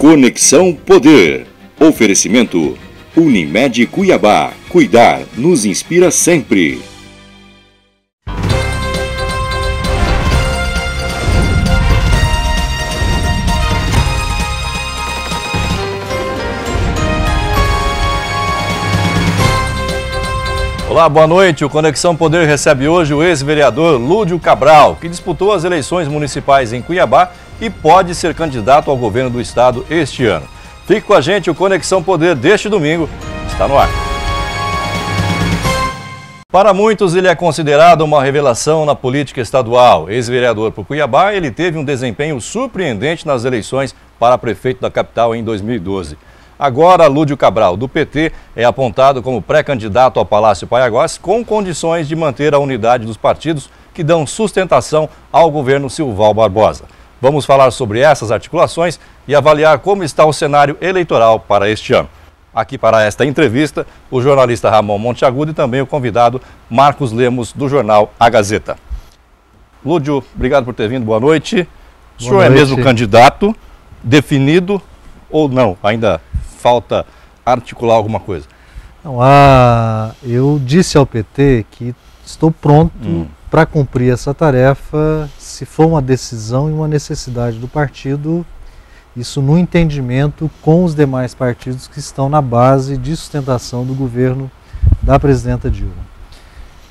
Conexão Poder. Oferecimento Unimed Cuiabá. Cuidar nos inspira sempre. Olá, boa noite. O Conexão Poder recebe hoje o ex-vereador Lúdio Cabral, que disputou as eleições municipais em Cuiabá e pode ser candidato ao governo do estado este ano. Fique com a gente, o Conexão Poder deste domingo está no ar. Para muitos, ele é considerado uma revelação na política estadual. Ex-vereador por Cuiabá, ele teve um desempenho surpreendente nas eleições para prefeito da capital em 2012. Agora, Lúdio Cabral, do PT, é apontado como pré-candidato ao Palácio Paiaguás com condições de manter a unidade dos partidos que dão sustentação ao governo Silval Barbosa. Vamos falar sobre essas articulações e avaliar como está o cenário eleitoral para este ano. Aqui para esta entrevista, o jornalista Ramon Monteagudo e também o convidado Marcos Lemos, do jornal A Gazeta. Lúdio, obrigado por ter vindo, boa noite. O senhor é mesmo candidato, definido ou não? Ainda falta articular alguma coisa? Não, eu disse ao PT que estou pronto para cumprir essa tarefa, se for uma decisão e uma necessidade do partido, isso no entendimento com os demais partidos que estão na base de sustentação do governo da presidenta Dilma.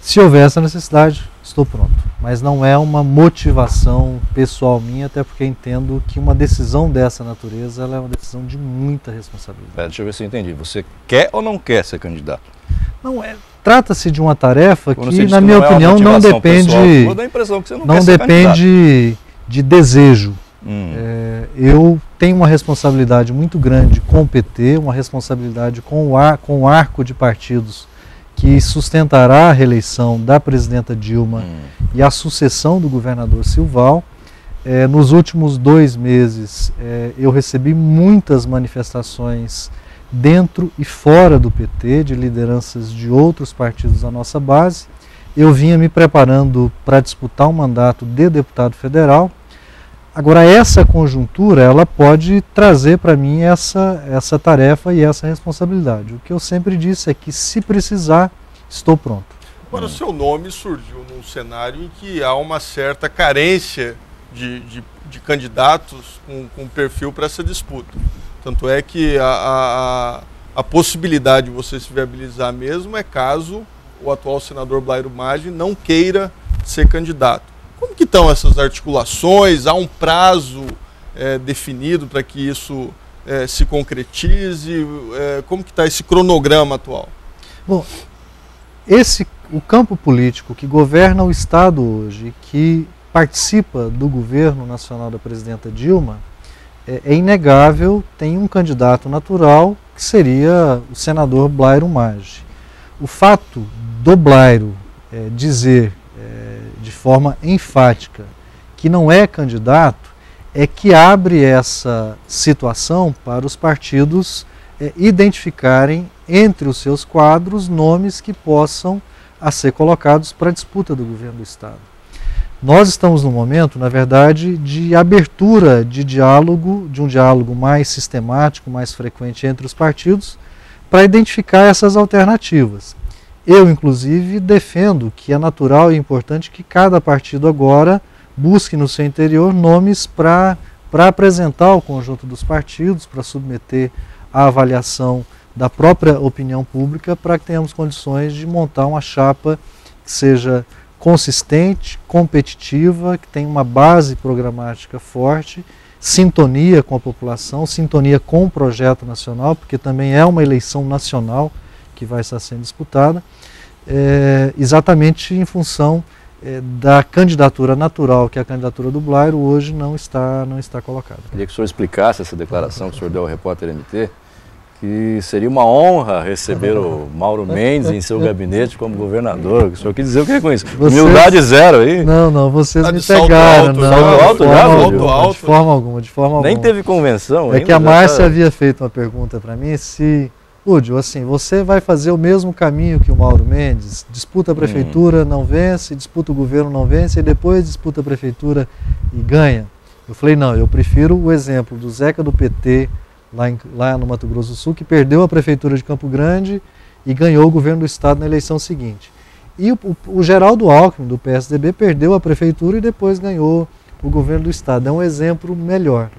Se houver essa necessidade, estou pronto. Mas não é uma motivação pessoal minha, até porque entendo que uma decisão dessa natureza ela é uma decisão de muita responsabilidade. Deixa eu ver se eu entendi. Você quer ou não quer ser candidato? Não é. Trata-se de uma tarefa que, na minha opinião, não depende. Vou dar a impressão que você não depende de desejo. Eu tenho uma responsabilidade muito grande com o PT, uma responsabilidade com o arco de partidos que sustentará a reeleição da presidenta Dilma e a sucessão do governador Silval. Nos últimos 2 meses, eu recebi muitas manifestações dentro e fora do PT, de lideranças de outros partidos da nossa base. Eu vinha me preparando para disputar um mandato de deputado federal. Agora, essa conjuntura, ela pode trazer para mim essa tarefa e essa responsabilidade. O que eu sempre disse é que, se precisar, estou pronto. Agora, o seu nome surgiu num cenário em que há uma certa carência de candidatos com perfil para essa disputa. Tanto é que a possibilidade de você se viabilizar mesmo é caso o atual senador Blairo Maggi não queira ser candidato. Como que estão essas articulações? Há um prazo definido para que isso se concretize? Como que está esse cronograma atual? Bom, o campo político que governa o Estado hoje, que participa do governo nacional da presidenta Dilma, é inegável, tem um candidato natural que seria o senador Blairo Maggi. O fato do Blairo dizer de forma enfática que não é candidato é que abre essa situação para os partidos identificarem entre os seus quadros nomes que possam ser colocados para a disputa do governo do Estado. Nós estamos num momento, na verdade, de abertura de diálogo, de um diálogo mais sistemático, mais frequente entre os partidos, para identificar essas alternativas. Eu, inclusive, defendo que é natural e importante que cada partido agora busque no seu interior nomes para apresentar ao conjunto dos partidos, para submeter à avaliação da própria opinião pública, para que tenhamos condições de montar uma chapa que seja consistente, competitiva, que tenha uma base programática forte, sintonia com a população, sintonia com o projeto nacional, porque também é uma eleição nacional que vai estar sendo disputada, exatamente em função da candidatura natural, que é a candidatura do Blairo, hoje não está colocada. Queria que o senhor explicasse essa declaração que o senhor deu ao repórter MT, que seria uma honra receber o Mauro Mendes em seu gabinete como governador. O senhor quis dizer o que é com isso? Humildade zero aí? Não, vocês me pegaram. Salto alto, de forma alguma. Nem teve convenção. É que a Márcia havia feito uma pergunta para mim, Lúdio, assim, você vai fazer o mesmo caminho que o Mauro Mendes, disputa a prefeitura, não vence, disputa o governo, não vence, e depois disputa a prefeitura e ganha. Eu falei, não, eu prefiro o exemplo do Zeca do PT, lá no Mato Grosso do Sul, que perdeu a prefeitura de Campo Grande e ganhou o governo do estado na eleição seguinte. E o Geraldo Alckmin, do PSDB, perdeu a prefeitura e depois ganhou o governo do estado. É um exemplo melhor,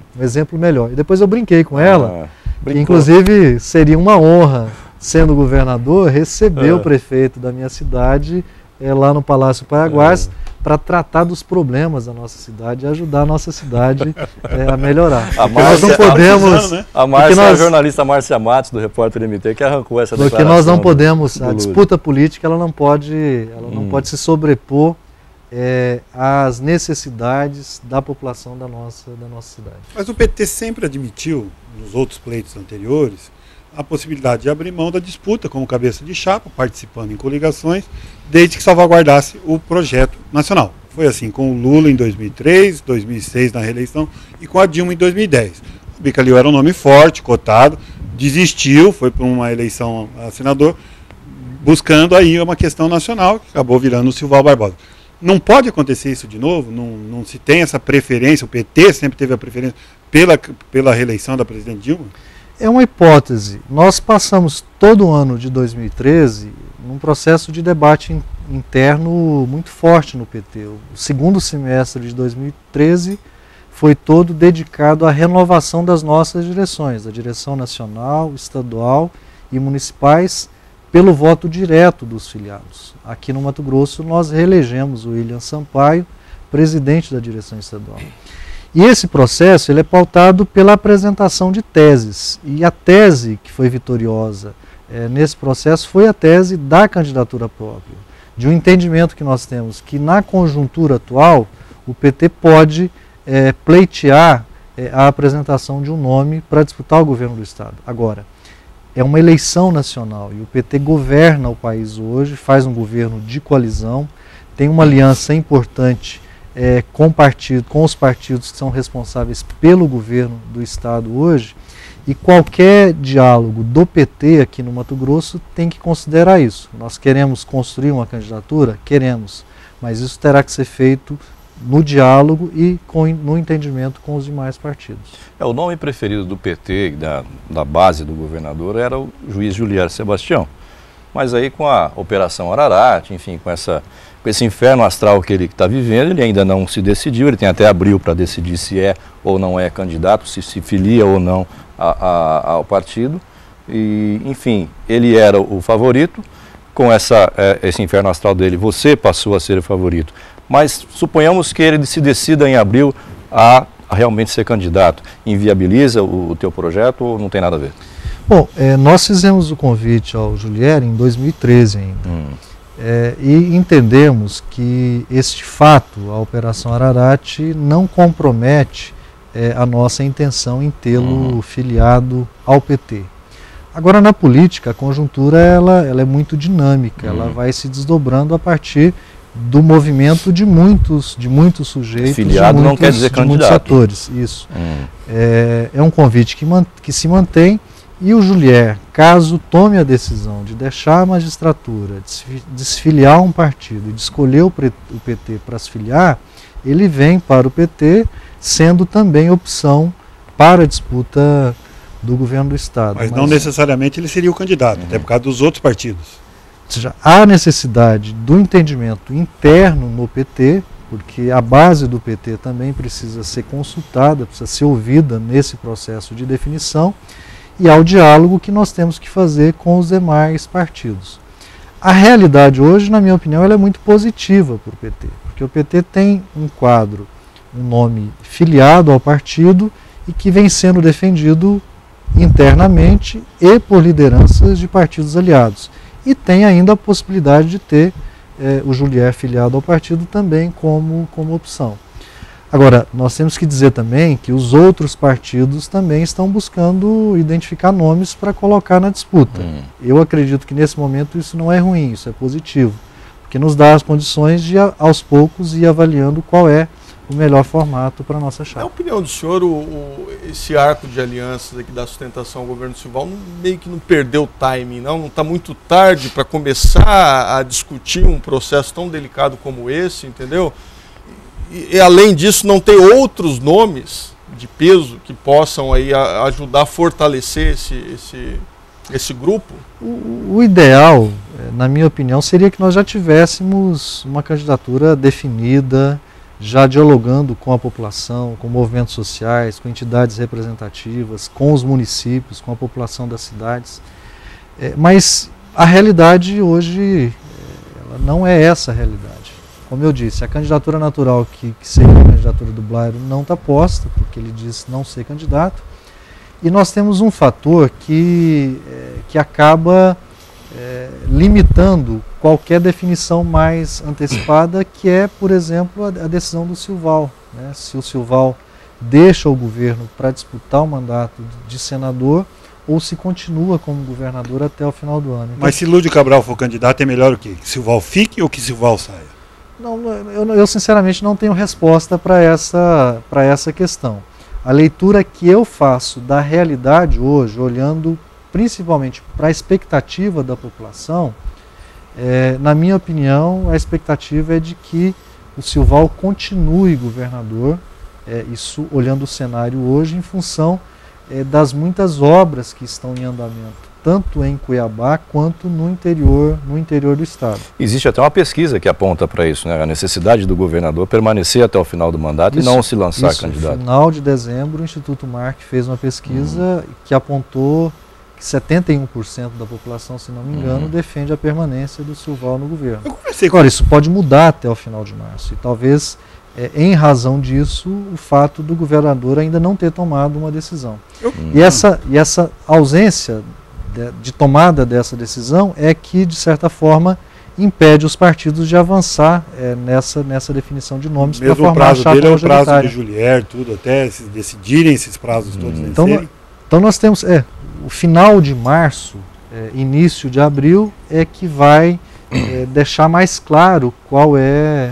E depois eu brinquei com ela, que inclusive seria uma honra, sendo governador, receber o prefeito da minha cidade lá no Palácio Paiaguás, para tratar dos problemas da nossa cidade e ajudar a nossa cidade a melhorar. Nós não podemos... A jornalista Márcia Matos, do Repórter MT, que arrancou essa declaração. Porque nós não podemos, a disputa política ela não pode se sobrepor às necessidades da população da nossa cidade. Mas o PT sempre admitiu, nos outros pleitos anteriores, a possibilidade de abrir mão da disputa como cabeça de chapa, participando em coligações, desde que salvaguardasse o projeto nacional. Foi assim com o Lula em 2003, 2006 na reeleição e com a Dilma em 2010. O Bicalil era um nome forte, cotado, desistiu, foi para uma eleição a senador, buscando aí uma questão nacional, que acabou virando o Silval Barbosa. Não pode acontecer isso de novo, não se tem essa preferência, o PT sempre teve a preferência pela reeleição da presidente Dilma? É uma hipótese. Nós passamos todo o ano de 2013 num processo de debate interno muito forte no PT. O segundo semestre de 2013 foi todo dedicado à renovação das nossas direções, da direção nacional, estadual e municipais, pelo voto direto dos filiados. Aqui no Mato Grosso nós reelegemos o William Sampaio, presidente da direção estadual. E esse processo ele é pautado pela apresentação de teses. E a tese que foi vitoriosa nesse processo foi a tese da candidatura própria, de um entendimento que nós temos que na conjuntura atual o PT pode pleitear a apresentação de um nome para disputar o governo do estado. Agora, é uma eleição nacional e o PT governa o país hoje, faz um governo de coalizão, tem uma aliança importante com os partidos que são responsáveis pelo governo do estado hoje, e qualquer diálogo do PT aqui no Mato Grosso tem que considerar isso. Nós queremos construir uma candidatura? Queremos, mas isso terá que ser feito no diálogo e no entendimento com os demais partidos. O nome preferido do PT, da base do governador, era o juiz Julier Sebastião. Mas aí com a Operação Ararat, enfim, com esse inferno astral que ele está vivendo, ele ainda não se decidiu, ele tem até abril para decidir se é ou não é candidato, se filia ou não ao partido. E, enfim, ele era o favorito, com esse inferno astral dele, você passou a ser o favorito. Mas suponhamos que ele se decida em abril a realmente ser candidato. Inviabiliza o teu projeto ou não tem nada a ver? Bom, nós fizemos o convite ao Julier em 2013 ainda. E entendemos que este fato, a Operação Ararat, não compromete a nossa intenção em tê-lo filiado ao PT. Agora, na política, a conjuntura ela é muito dinâmica, ela vai se desdobrando a partir do movimento de muitos sujeitos, filiado não quer dizer candidato. Muitos setores. Isso. É um convite que se mantém, e o Julier, caso tome a decisão de deixar a magistratura, de se filiar a um partido e de escolher o PT para se filiar, ele vem para o PT, sendo também opção para a disputa do governo do estado. Mas não necessariamente ele seria o candidato, até por causa dos outros partidos. Ou seja, há necessidade do entendimento interno no PT, porque a base do PT também precisa ser consultada, precisa ser ouvida nesse processo de definição, e ao diálogo que nós temos que fazer com os demais partidos. A realidade hoje, na minha opinião, ela é muito positiva para o PT, porque o PT tem um quadro, um nome filiado ao partido e que vem sendo defendido internamente e por lideranças de partidos aliados. E tem ainda a possibilidade de ter o Julier filiado ao partido também como opção. Agora, nós temos que dizer também que os outros partidos também estão buscando identificar nomes para colocar na disputa. Eu acredito que nesse momento isso não é ruim, isso é positivo, porque nos dá as condições de, aos poucos, ir avaliando qual é o melhor formato para a nossa chapa. Na opinião do senhor, esse arco de alianças aqui da sustentação ao governo Silval meio que não perdeu o timing, não está muito tarde para começar a discutir um processo tão delicado como esse, entendeu? E além disso, não tem outros nomes de peso que possam aí ajudar a fortalecer esse grupo? O ideal, na minha opinião, seria que nós já tivéssemos uma candidatura definida, já dialogando com a população, com movimentos sociais, com entidades representativas, com os municípios, com a população das cidades. Mas a realidade hoje ela não é essa a realidade. Como eu disse, a candidatura natural que seria a candidatura do Blairo não está posta, porque ele diz não ser candidato. E nós temos um fator que acaba limitando qualquer definição mais antecipada, que é, por exemplo, a decisão do Silval. Né? Se o Silval deixa o governo para disputar o mandato de senador ou se continua como governador até o final do ano. Então, mas se Lúdio Cabral for candidato, é melhor o quê? Que Silval fique ou que Silval saia? Não, eu sinceramente não tenho resposta para essa questão. A leitura que eu faço da realidade hoje, olhando principalmente para a expectativa da população, na minha opinião, a expectativa é de que o Silval continue governador, isso olhando o cenário hoje, em função das muitas obras que estão em andamento, tanto em Cuiabá quanto no interior do estado. Existe até uma pesquisa que aponta para isso, né? A necessidade do governador permanecer até o final do mandato e não se lançar candidato. No final de dezembro, o Instituto Mark fez uma pesquisa que apontou que 71% da população, se não me engano, defende a permanência do Silval no governo. Agora, isso pode mudar até o final de março e talvez, em razão disso, o fato do governador ainda não ter tomado uma decisão. E essa ausência de tomada dessa decisão é que, de certa forma, impede os partidos de avançar nessa definição de nomes para formar a chapa majoritária. Mesmo o prazo dele é o prazo de Julier, tudo, até decidirem esses prazos todos vencerem. Então nós temos, o final de março, início de abril, é que vai deixar mais claro quais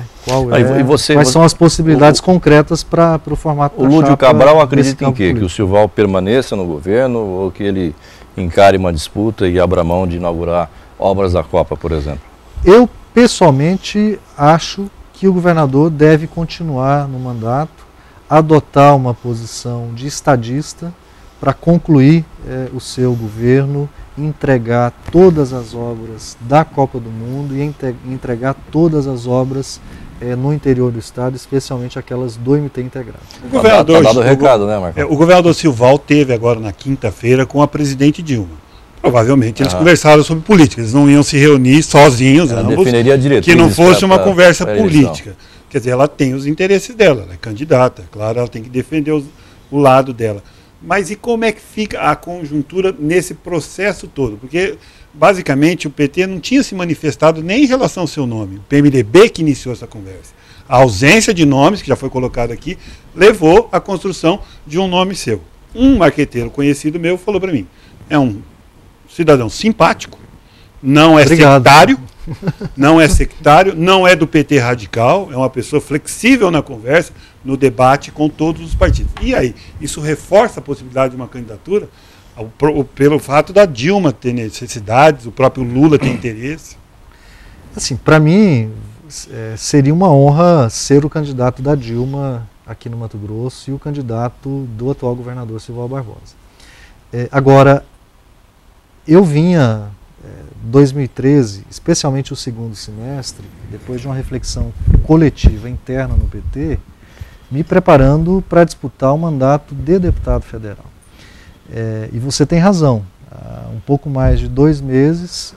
são as possibilidades concretas para o formato da chapa. O Lúdio Cabral acredita em quê? Que o Silval permaneça no governo ou que ele encare uma disputa e abra mão de inaugurar obras da Copa, por exemplo? Eu, pessoalmente, acho que o governador deve continuar no mandato, adotar uma posição de estadista para concluir o seu governo, entregar todas as obras da Copa do Mundo e entregar todas as obras no interior do estado, especialmente aquelas do MT integrado. Tá dado o recado, né, Marcos? O governador Silval teve agora na quinta-feira com a presidente Dilma. Provavelmente eles conversaram sobre política, eles não iam se reunir sozinhos, ambos, que não fosse uma conversa política. Quer dizer, ela tem os interesses dela, ela é candidata, claro, ela tem que defender o lado dela. Mas e como é que fica a conjuntura nesse processo todo? Porque, basicamente, o PT não tinha se manifestado nem em relação ao seu nome. O PMDB que iniciou essa conversa. A ausência de nomes, que já foi colocado aqui, levou à construção de um nome seu. Um marqueteiro conhecido meu falou para mim, é um cidadão simpático, não é sectário, não é do PT radical, é uma pessoa flexível na conversa, no debate com todos os partidos. E aí, isso reforça a possibilidade de uma candidatura pelo fato da Dilma ter necessidades, o próprio Lula ter interesse? Assim, para mim, seria uma honra ser o candidato da Dilma aqui no Mato Grosso e o candidato do atual governador Silval Barbosa. Agora, eu vinha 2013, especialmente o segundo semestre, depois de uma reflexão coletiva interna no PT, me preparando para disputar o mandato de deputado federal. E você tem razão, há um pouco mais de 2 meses,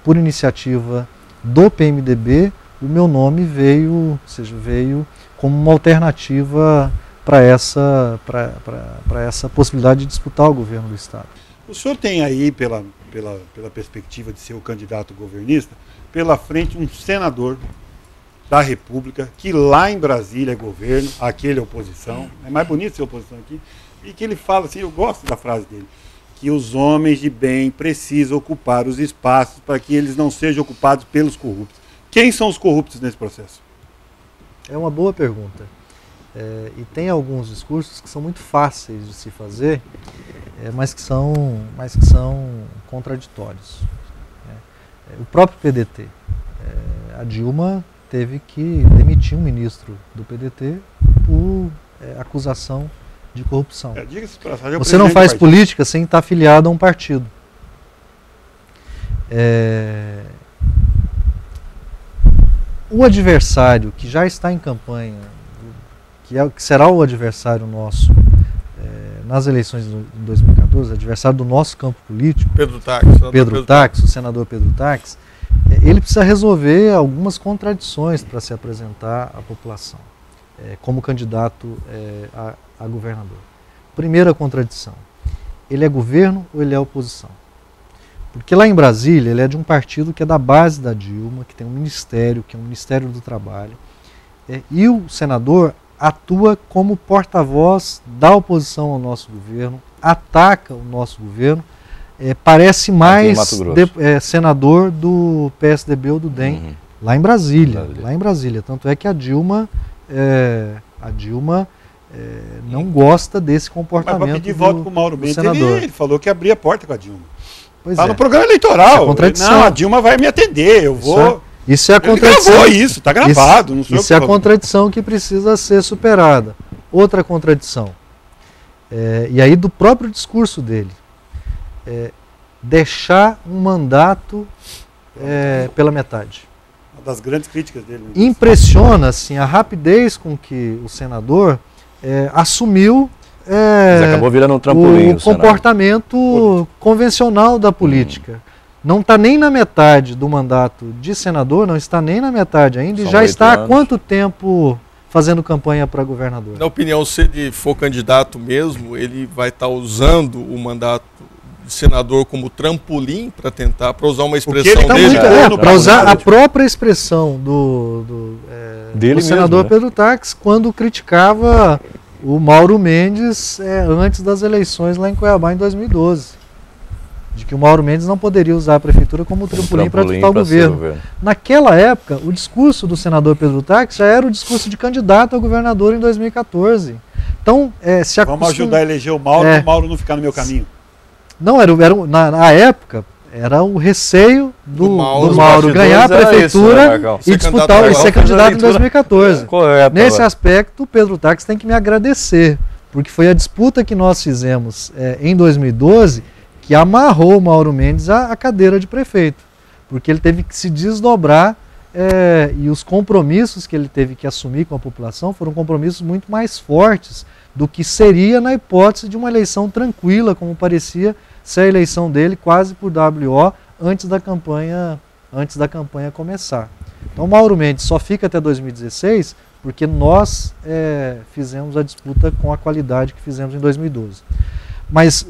por iniciativa do PMDB, o meu nome veio como uma alternativa para essa possibilidade de disputar o governo do estado. O senhor tem aí, pela perspectiva de ser o candidato governista, pela frente um senador da República, que lá em Brasília é governo, aqui ele é oposição, é mais bonito ser oposição aqui, e que ele fala assim, eu gosto da frase dele, que os homens de bem precisam ocupar os espaços para que eles não sejam ocupados pelos corruptos. Quem são os corruptos nesse processo? É uma boa pergunta. E tem alguns discursos que são muito fáceis de se fazer, mas que são contraditórios. O próprio PDT, a Dilma teve que demitir um ministro do PDT por acusação de corrupção. Diga-se de passagem, Você não faz política sem estar afiliado a um partido. O adversário que já está em campanha, que será o adversário nosso nas eleições de 2014, adversário do nosso campo político, Pedro Tax, o senador Pedro Tax, ele precisa resolver algumas contradições para se apresentar à população como candidato a governador. Primeira contradição, ele é governo ou ele é oposição? Porque lá em Brasília ele é de um partido que é da base da Dilma, que tem um ministério, que é o Ministério do Trabalho, e o senador atua como porta-voz da oposição ao nosso governo, ataca o nosso governo, parece mais senador do PSDB ou do DEM, lá em Brasília. Tanto é que a Dilma não gosta desse comportamento. Mas para pedir voto para o Mauro Mendes, ele falou que abria a porta com a Dilma. Está no programa eleitoral. Contradição. Não, a Dilma vai me atender, eu vou... Isso é a contradição. Ele gravou isso, está gravado. Isso é a contradição que precisa ser superada. Outra contradição. E aí do próprio discurso dele. Deixar um mandato pela metade. Uma das grandes críticas dele. Impressiona assim, a rapidez com que o senador assumiu acabou virando um trampolim, o comportamento convencional da política. Não está nem na metade do mandato de senador, não está nem na metade ainda, e já está há quanto tempo fazendo campanha para governador? Na opinião, se ele for candidato mesmo, ele vai estar usando o mandato de senador como trampolim para usar uma expressão dele. Para usar a própria expressão do senador mesmo, Pedro Tax, quando criticava o Mauro Mendes antes das eleições lá em Cuiabá em 2012. De que o Mauro Mendes não poderia usar a prefeitura como trampolim para disputar o governo. Naquela época, o discurso do senador Pedro Tax já era o discurso de candidato a governador em 2014. Então, vamos ajudar a eleger o Mauro, para o Mauro não ficar no meu caminho. Não, na época, era o receio do Mauro ganhar a prefeitura e disputar e ser candidato em 2014. Correto, nesse aspecto, o Pedro Tax tem que me agradecer, porque foi a disputa que nós fizemos em 2012 que amarrou o Mauro Mendes à cadeira de prefeito, porque ele teve que se desdobrar e os compromissos que ele teve que assumir com a população foram compromissos muito mais fortes do que seria na hipótese de uma eleição tranquila, como parecia ser a eleição dele quase por WO antes da campanha começar. Então o Mauro Mendes só fica até 2016 porque nós fizemos a disputa com a qualidade que fizemos em 2012. Mas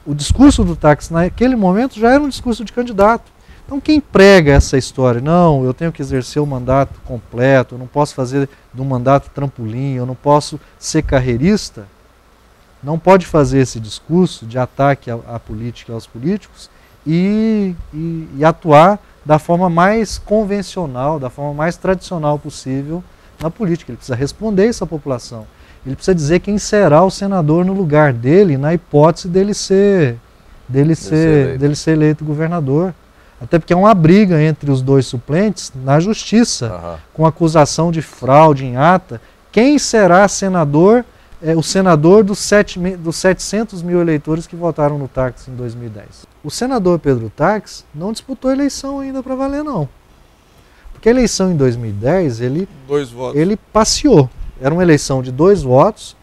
o discurso do Tax naquele momento já era um discurso de candidato. Então quem prega essa história, não, eu tenho que exercer o mandato completo, eu não posso fazer do mandato trampolim, eu não posso ser carreirista, não pode fazer esse discurso de ataque à política e aos políticos e atuar da forma mais convencional, da forma mais tradicional possível na política. Ele precisa responder isso à população. Ele precisa dizer quem será o senador no lugar dele, na hipótese dele ser eleito governador. Até porque é uma briga entre os dois suplentes na justiça, com acusação de fraude em ata. Quem será senador, o senador dos 700 mil eleitores que votaram no Tax em 2010? O senador Pedro Tax não disputou a eleição ainda para valer, não. Porque a eleição em 2010, ele passeou. Era uma eleição de 2 votos,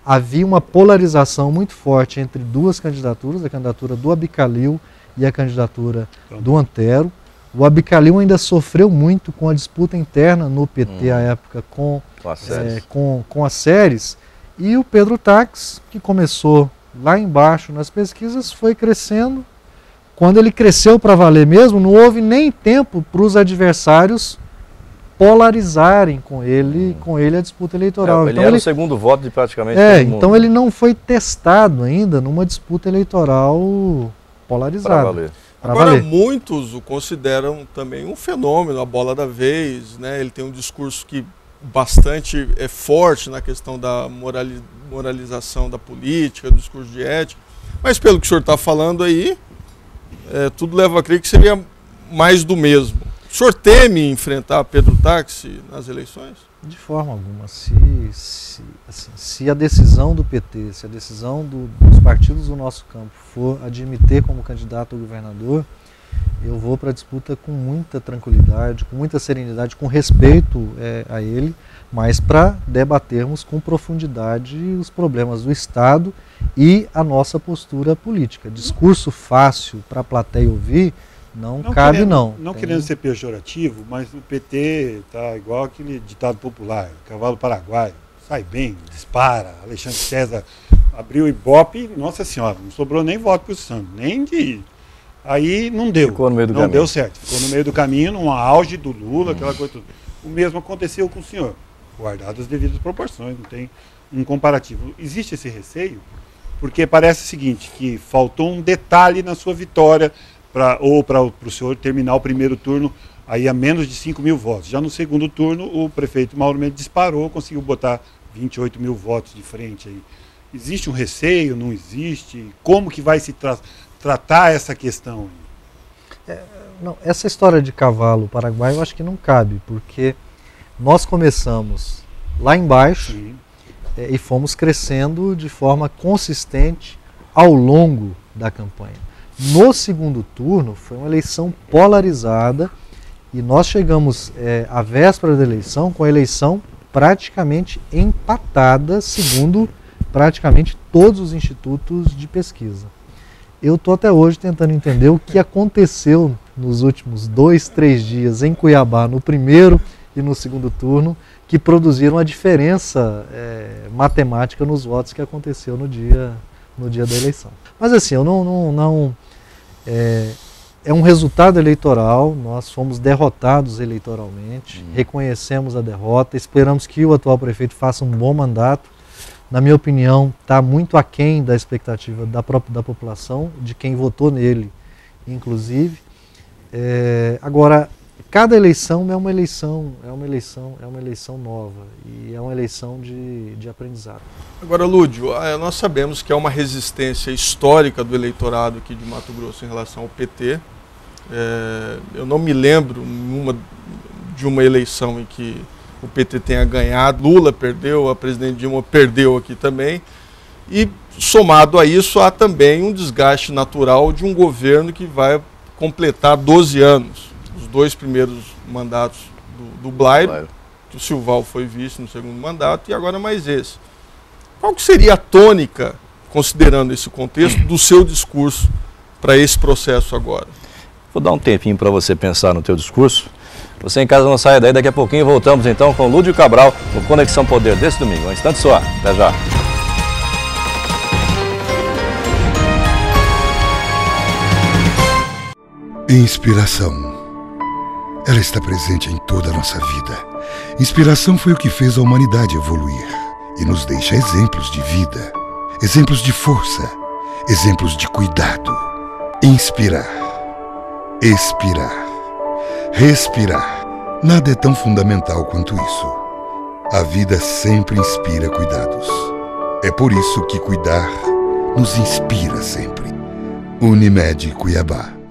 havia uma polarização muito forte entre duas candidaturas, a candidatura do Abicalil e a candidatura do Antero. O Abicalil ainda sofreu muito com a disputa interna no PT à época com as séries, e o Pedro Tax, que começou lá embaixo nas pesquisas, foi crescendo. Quando ele cresceu para valer mesmo, não houve nem tempo para os adversários polarizarem com ele a disputa eleitoral. Ele era o segundo voto de praticamente todo mundo. Então ele não foi testado ainda numa disputa eleitoral polarizada. Agora, muitos o consideram também um fenômeno, a bola da vez, né? Ele tem um discurso que bastante forte na questão da moralização da política, do discurso de ética, mas pelo que o senhor está falando aí, tudo leva a crer que seria mais do mesmo. O senhor teme enfrentar Pedro Táxi nas eleições? De forma alguma. Se a decisão do PT, se a decisão dos partidos do nosso campo for admitir como candidato a governador, eu vou para a disputa com muita tranquilidade, com muita serenidade, com respeito a ele, mas para debatermos com profundidade os problemas do Estado e a nossa postura política. Discurso fácil para a plateia ouvir não cabe, querendo, não. Não querendo ser pejorativo, mas o PT está igual aquele ditado popular, cavalo paraguaio, sai bem, dispara, Alexandre César abriu o Ibope, nossa senhora, não sobrou nem voto para o Santos, nem de... Aí não deu, ficou no meio do não caminho. Deu certo, ficou no meio do caminho, num auge do Lula, aquela coisa toda. O mesmo aconteceu com o senhor, guardado as devidas proporções, não tem um comparativo. Existe esse receio, porque parece o seguinte, que faltou um detalhe na sua vitória, para o senhor terminar o primeiro turno aí a menos de 5 mil votos. Já no segundo turno, o prefeito Mauro Mendes disparou, conseguiu botar 28 mil votos de frente aí. Existe um receio, não existe? Como que vai se tratar essa questão? Não, essa história de cavalo paraguaio eu acho que não cabe, porque nós começamos lá embaixo e fomos crescendo de forma consistente ao longo da campanha. No segundo turno foi uma eleição polarizada e nós chegamos à véspera da eleição com a eleição praticamente empatada, segundo praticamente todos os institutos de pesquisa. Eu estou até hoje tentando entender o que aconteceu nos últimos 2, 3 dias em Cuiabá, no primeiro e no segundo turno, que produziram a diferença matemática nos votos que aconteceu no dia da eleição. Mas assim, eu não é um resultado eleitoral, nós fomos derrotados eleitoralmente, reconhecemos a derrota, esperamos que o atual prefeito faça um bom mandato. Na minha opinião, está muito aquém da expectativa da população, de quem votou nele, inclusive. Agora, cada eleição é uma eleição nova e é uma eleição de aprendizado. Agora, Lúdio, nós sabemos que há uma resistência histórica do eleitorado aqui de Mato Grosso em relação ao PT. Eu não me lembro de uma eleição em que o PT tenha ganhado. Lula perdeu, a presidente Dilma perdeu aqui também. E, somado a isso, há também um desgaste natural de um governo que vai completar 12 anos. Os 2 primeiros mandatos do Blairo, que o Silval foi vice no segundo mandato, e agora mais esse. Qual que seria a tônica, considerando esse contexto, do seu discurso para esse processo agora? Vou dar um tempinho para você pensar no teu discurso. Você em casa não saia daí, daqui a pouquinho voltamos então com Lúdio Cabral no Conexão Poder desse domingo. Um instante só, até já. Inspiração. Ela está presente em toda a nossa vida. Inspiração foi o que fez a humanidade evoluir e nos deixa exemplos de vida, exemplos de força, exemplos de cuidado. Inspirar. Expirar. Respirar. Nada é tão fundamental quanto isso. A vida sempre inspira cuidados. É por isso que cuidar nos inspira sempre. Unimed Cuiabá.